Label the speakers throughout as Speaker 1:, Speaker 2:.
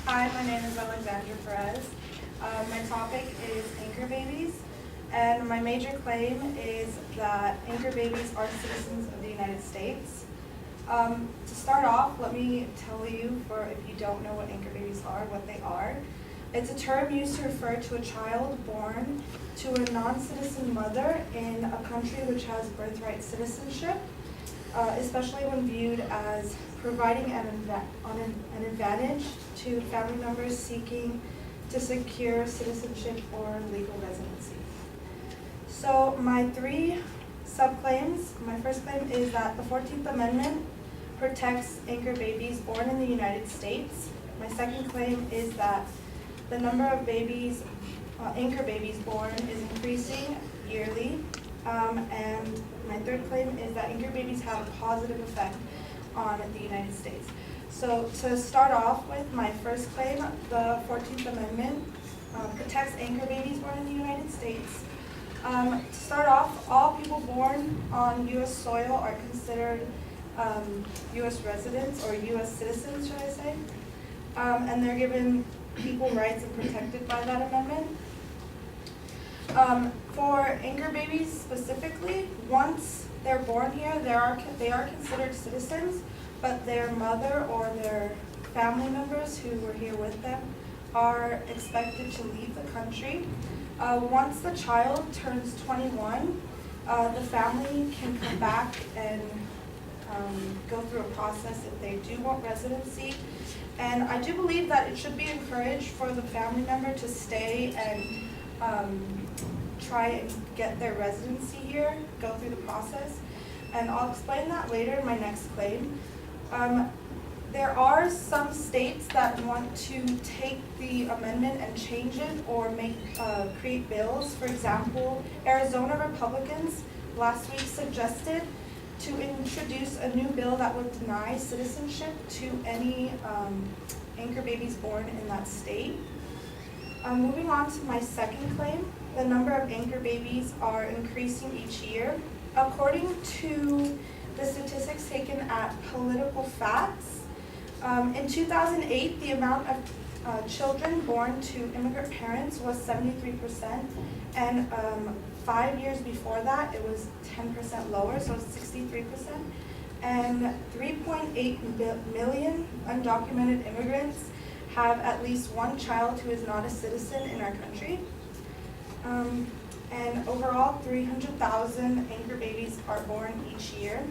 Speaker 1: Hi, my name is Alexandra Perez. My topic is anchor babies, and my major claim is that anchor babies are citizens of the United States. To start off, let me tell you, for if you don't know what anchor babies are, what they are. It's a term used to refer to a child born to a non-citizen mother in a country which has birthright citizenship, especially when viewed as providing an advantage to family members seeking to secure citizenship or legal residency. So my three subclaims. My first claim is that the 14th Amendment protects anchor babies born in the United States. My second claim is that the number of babies, anchor babies born is increasing yearly. And my third claim is that anchor babies have a positive effect on the United States. So to start off with, my first claim, the 14th Amendment protects anchor babies born in the United States. To start off, all people born on U.S. soil are considered U.S. residents, or U.S. citizens, should I say. And they're given equal rights and protected by that amendment. For anchor babies specifically, once they're born here, they are considered citizens, but their mother or their family members who were here with them are expected to leave the country. Once the child turns 21, the family can come back and go through a process if they do want residency. And I do believe that it should be encouraged for the family member to stay and try and get their residency here, go through the process. And I'll explain that later in my next claim. There are some states that want to take the amendment and change it or create bills. For example, Arizona Republicans last week suggested to introduce a new bill that would deny citizenship to any anchor babies born in that state. Moving on to my second claim, the number of anchor babies are increasing each year. According to the statistics taken at Political Facts, in 2008, the amount of children born to immigrant parents was 73%, and 5 years before that, it was 10% lower, so it's 63%. And 3.8 million undocumented immigrants have at least one child who is not a citizen in our country. And overall, 300,000 anchor babies are born each year.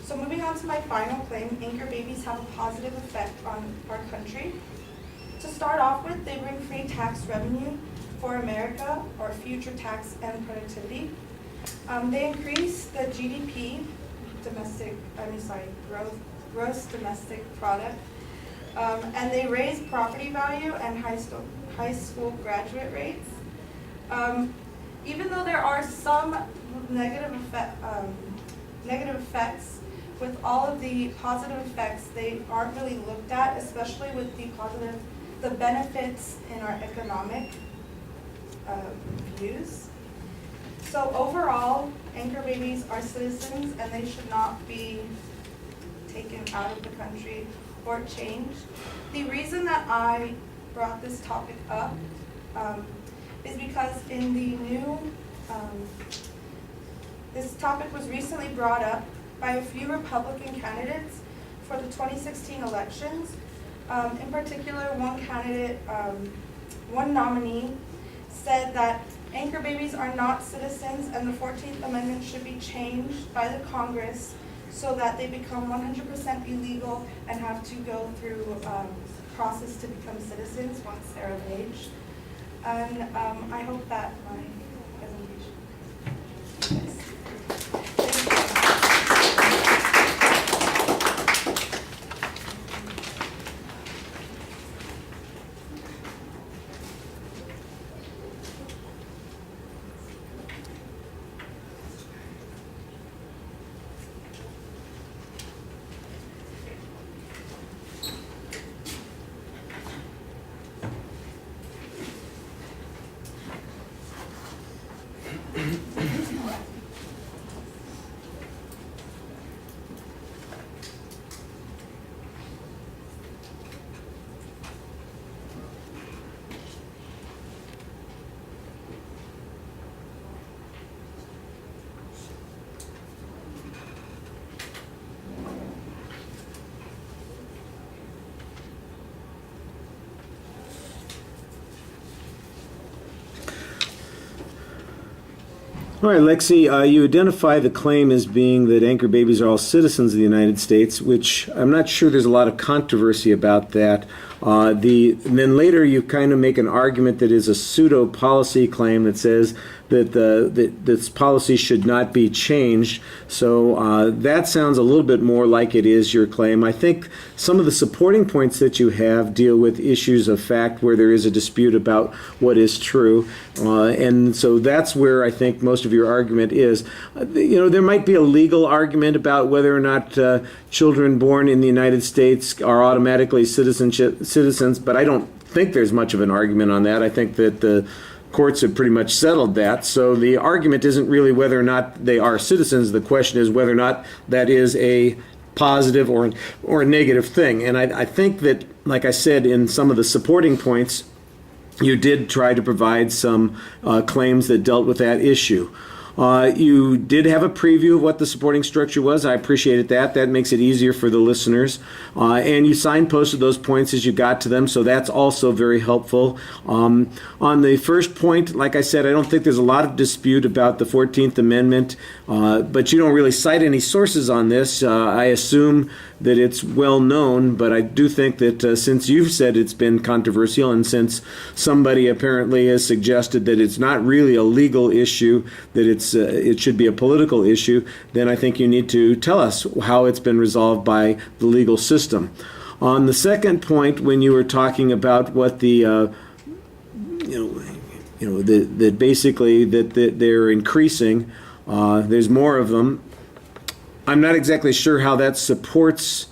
Speaker 1: So moving on to my final claim, anchor babies have a positive effect on our country. To start off with, they bring free tax revenue for America, or future tax and productivity. They increase the GDP, gross domestic product, and they raise property value and high school graduate rates. Even though there are some negative effects, with all of the positive effects, they aren't really looked at, especially with the benefits in our economic views. So overall, anchor babies are citizens and they should not be taken out of the country or changed. The reason that I brought this topic up is because in the new, this topic was recently brought up by a few Republican candidates for the 2016 elections. In particular, one nominee said that anchor babies are not citizens and the 14th Amendment should be changed by the Congress so that they become 100% illegal and have to go through a process to become citizens once they're of age. And I hope that my presentation. Yes.
Speaker 2: All right, Lexi, you identify the claim as being that anchor babies are all citizens of the United States, which I'm not sure there's a lot of controversy about that. And then later you kind of make an argument that is a pseudo-policy claim that says that this policy should not be changed. So that sounds a little bit more like it is your claim. I think some of the supporting points that you have deal with issues of fact where there is a dispute about what is true. And so that's where I think most of your argument is. There might be a legal argument about whether or not children born in the United States are automatically citizens, but I don't think there's much of an argument on that. I think that the courts have pretty much settled that. So the argument isn't really whether or not they are citizens. The question is whether or not that is a positive or a negative thing. And I think that, like I said, in some of the supporting points, you did try to provide some claims that dealt with that issue. You did have a preview of what the supporting structure was. I appreciated that. That makes it easier for the listeners. And you signposted those points as you got to them, so that's also very helpful. On the first point, like I said, I don't think there's a lot of dispute about the 14th Amendment, but you don't really cite any sources on this. I assume that it's well known, but I do think that since you've said it's been controversial and since somebody apparently has suggested that it's not really a legal issue, that it should be a political issue, then I think you need to tell us how it's been resolved by the legal system. On the second point, when you were talking about what that basically that they're increasing, there's more of them. I'm not exactly sure how that supports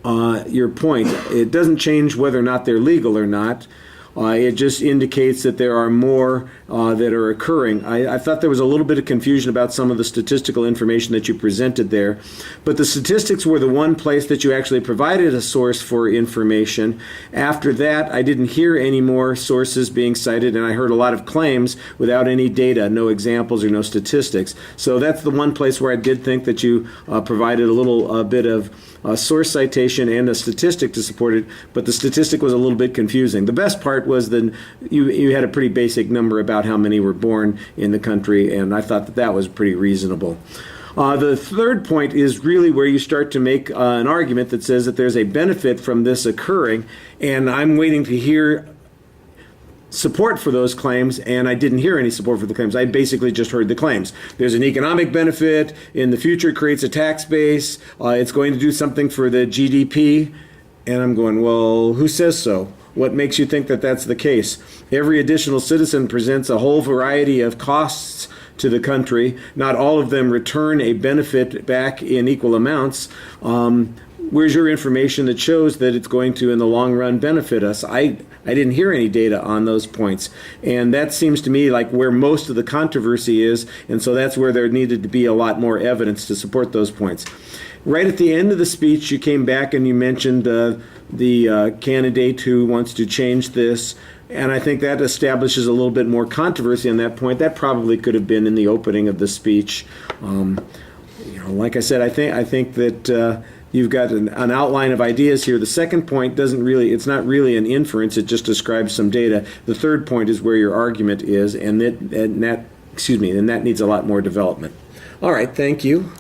Speaker 2: your point. It doesn't change whether or not they're legal or not. It just indicates that there are more that are occurring. I thought there was a little bit of confusion about some of the statistical information that you presented there, but the statistics were the one place that you actually provided a source for information. After that, I didn't hear any more sources being cited, and I heard a lot of claims without any data, no examples or no statistics. So that's the one place where I did think that you provided a little bit of source citation and a statistic to support it, but the statistic was a little bit confusing. The best part was that you had a pretty basic number about how many were born in the country, and I thought that was pretty reasonable. The third point is really where you start to make an argument that says that there's a benefit from this occurring, and I'm waiting to hear support for those claims, and I didn't hear any support for the claims. I basically just heard the claims. There's an economic benefit. In the future, it creates a tax base. It's going to do something for the GDP. And I'm going, well, who says so? What makes you think that that's the case? Every additional citizen presents a whole variety of costs to the country. Not all of them return a benefit back in equal amounts. Where's your information that shows that it's going to, in the long run, benefit us? I didn't hear any data on those points. And that seems to me like where most of the controversy is, and so that's where there needed to be a lot more evidence to support those points. Right at the end of the speech, you came back and you mentioned the candidate who wants to change this, and I think that establishes a little bit more controversy on that point. That probably could have been in the opening of the speech. Like I said, I think that you've got an outline of ideas here. The second point it's not really an inference, it just describes some data. The third point is where your argument is, and that needs a lot more development. All right, thank you.